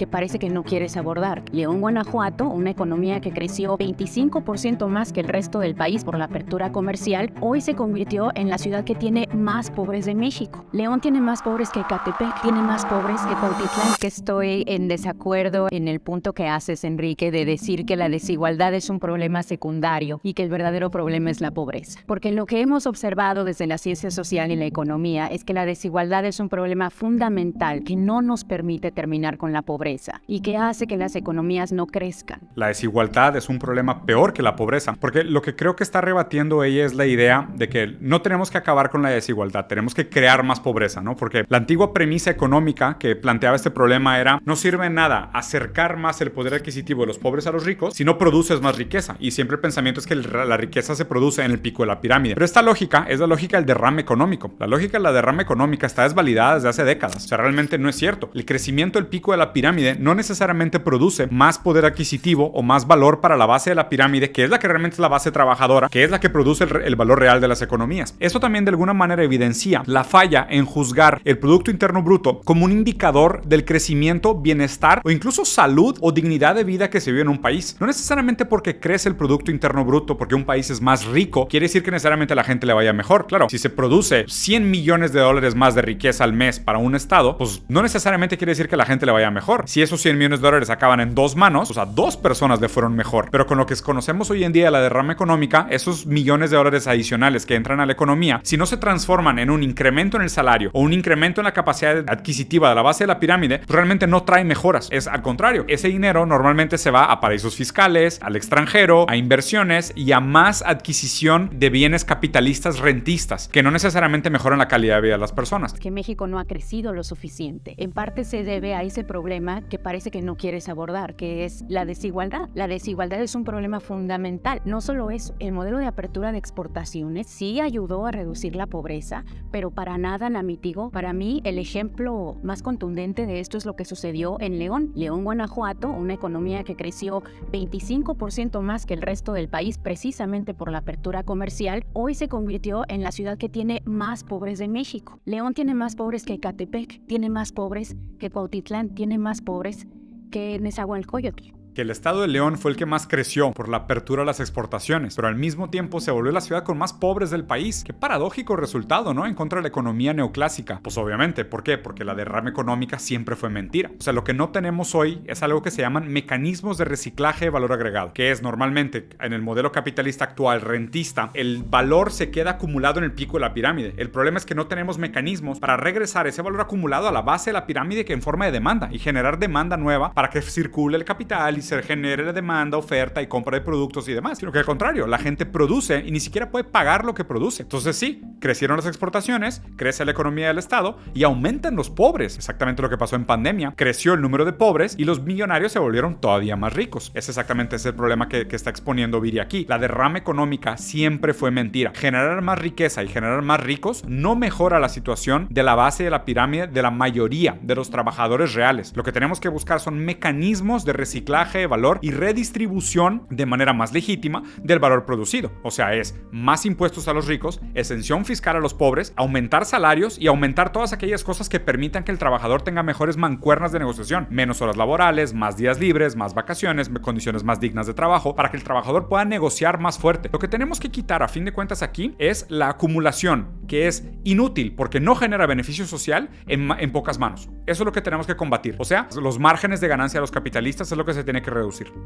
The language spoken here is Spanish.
que parece que no quieres abordar. León, Guanajuato, una economía que creció 25% más que el resto del país por la apertura comercial, hoy se convirtió en la ciudad que tiene más pobres de México. León tiene más pobres que Ecatepec, tiene más pobres que Cuautitlán. Que estoy en desacuerdo en el punto que haces, Enrique, de decir que la desigualdad es un problema secundario y que el verdadero problema es la pobreza. Porque lo que hemos observado desde la ciencia social y la economía es que la desigualdad es un problema fundamental que no nos permite terminar con la pobreza y que hace que las economías no crezcan. La desigualdad es un problema peor que la pobreza, porque lo que creo que está rebatiendo ella es la idea de que no tenemos que acabar con la desigualdad, tenemos que crear más pobreza, ¿no? Porque la antigua premisa económica que planteaba este problema era: no sirve en nada acercar más el poder adquisitivo de los pobres a los ricos si no produces más riqueza. Y siempre el pensamiento es que la riqueza se produce en el pico de la pirámide. Pero esta lógica es la lógica del derrame económico. La lógica de la derrame económica está desvalidada desde hace décadas. O sea, realmente no es cierto. El crecimiento del pico de la pirámide no necesariamente produce más poder adquisitivo o más valor para la base de la pirámide, que es la que realmente es la base trabajadora, que es la que produce el valor real de las economías. Esto también de alguna manera evidencia la falla en juzgar el Producto Interno Bruto como un indicador del crecimiento, bienestar o incluso salud o dignidad de vida que se vive en un país. No necesariamente porque crece el Producto Interno Bruto, porque un país es más rico, quiere decir que necesariamente a la gente le vaya mejor. Claro, si se produce 100 millones de dólares más de riqueza al mes para un estado, pues no necesariamente quiere decir que a la gente le vaya mejor. Si esos 100 millones de dólares acaban en 2 manos, o sea, 2 personas le fueron mejor. Pero con lo que conocemos hoy en día de la derrama económica, esos millones de dólares adicionales que entran a la economía, si no se transforman en un incremento en el salario o un incremento en la capacidad adquisitiva de la base de la pirámide, pues realmente no trae mejoras. Es al contrario, ese dinero normalmente se va a paraísos fiscales, al extranjero, a inversiones y a más adquisición de bienes capitalistas rentistas, que no necesariamente mejoran la calidad de vida de las personas. Que México no ha crecido lo suficiente. En parte se debe a ese problema que parece que no quieres abordar, que es la desigualdad. La desigualdad es un problema fundamental. No solo eso, el modelo de apertura de exportaciones sí ayudó a reducir la pobreza, pero para nada la mitigó. Para mí, el ejemplo más contundente de esto es lo que sucedió en León. León, Guanajuato, una economía que creció 25% más que el resto del país precisamente por la apertura comercial, hoy se convirtió en la ciudad que tiene más pobres de México. León tiene más pobres que Ecatepec, tiene más pobres que Cuautitlán, tiene más pobres que Nezahualcóyotl. Que el estado de León fue el que más creció por la apertura a las exportaciones, pero al mismo tiempo se volvió la ciudad con más pobres del país. Qué paradójico resultado, ¿no? En contra de la economía neoclásica. Pues obviamente, ¿por qué? Porque la derrama económica siempre fue mentira. O sea, lo que no tenemos hoy es algo que se llaman mecanismos de reciclaje de valor agregado, que es normalmente, en el modelo capitalista actual, rentista, el valor se queda acumulado en el pico de la pirámide. El problema es que no tenemos mecanismos para regresar ese valor acumulado a la base de la pirámide que en forma de demanda y generar demanda nueva para que circule el capital y se genere la demanda, oferta y compra de productos y demás, sino que al contrario, la gente produce y ni siquiera puede pagar lo que produce. Entonces sí, crecieron las exportaciones, crece la economía del estado y aumentan los pobres, exactamente lo que pasó en pandemia. Creció el número de pobres y los millonarios se volvieron todavía más ricos. Es exactamente ese el problema que está exponiendo Viri aquí. La derrama económica siempre fue mentira. Generar más riqueza y generar más ricos no mejora la situación de la base de la pirámide de la mayoría de los trabajadores reales. Lo que tenemos que buscar son mecanismos de reciclaje de valor y redistribución de manera más legítima del valor producido. O sea, es más impuestos a los ricos, exención fiscal a los pobres, aumentar salarios y aumentar todas aquellas cosas que permitan que el trabajador tenga mejores mancuernas de negociación, menos horas laborales, más días libres, más vacaciones, condiciones más dignas de trabajo, para que el trabajador pueda negociar más fuerte. Lo que tenemos que quitar a fin de cuentas aquí es la acumulación, que es inútil porque no genera beneficio social en pocas manos. Eso es lo que tenemos que combatir. O sea, los márgenes de ganancia de los capitalistas es lo que se tiene que reducir.